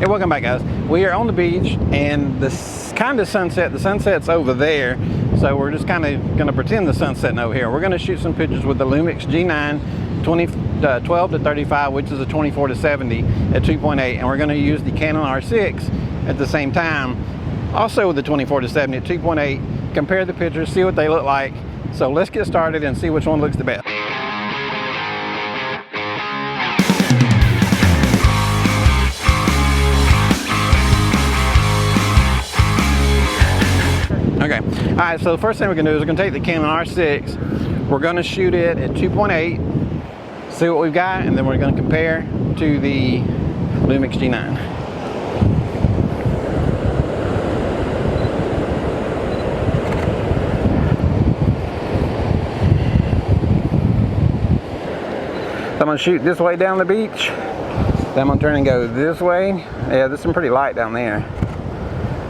Hey, welcome back, guys. We are on the beach and the kind of sunset, the sunset's over there, so we're just kind of going to pretend the sunset's over here. We're going to shoot some pictures with the Lumix G9 12 to 35, which is a 24 to 70 at 2.8, and we're going to use the Canon R6 at the same time, also with the 24 to 70 at 2.8. Compare the pictures, see what they look like. So let's get started and see which one looks the best. Okay, all right, so the first thing we're gonna do is we're gonna take the Canon R6, we're gonna shoot it at 2.8, see what we've got, and then we're gonna compare to the Lumix G9. So I'm gonna shoot this way down the beach, then I'm gonna turn and go this way. Yeah, there's some pretty light down there.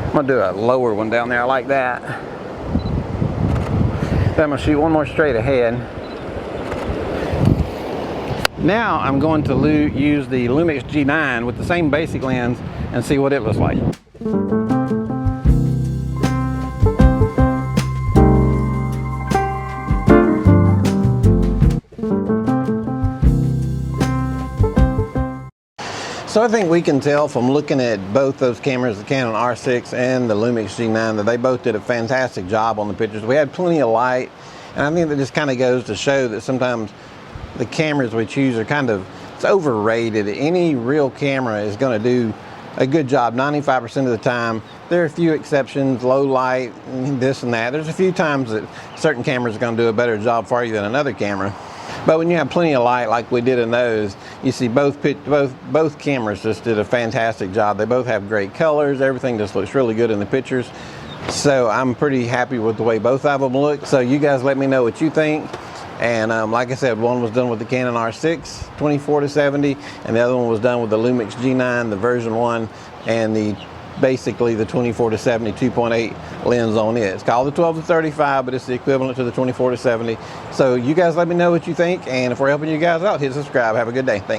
I'm gonna do a lower one down there, I like that. Then I'm gonna shoot one more straight ahead. Now I'm going to use the Lumix G9 with the same basic lens and see what it looks like. So I think we can tell from looking at both those cameras, the Canon R6 and the Lumix G9, that they both did a fantastic job on the pictures. We had plenty of light, and I think that just kind of goes to show that sometimes the cameras we choose are it's overrated. Any real camera is going to do a good job 95% of the time. There are a few exceptions, low light, this and that. There's a few times that certain cameras are going to do a better job for you than another camera. But when you have plenty of light like we did in those, you see both cameras just did a fantastic job. They both have great colors. Everything just looks really good in the pictures. So I'm pretty happy with the way both of them look. So you guys let me know what you think. And like I said, one was done with the Canon R6 24 to 70, and the other one was done with the Lumix G9, the version 1, and basically the 24 to 70 2.8 lens on it. It's called the 12 to 35, but it's the equivalent to the 24 to 70. So you guys let me know what you think, and if we're helping you guys out, hit subscribe. Have a good day. Thanks.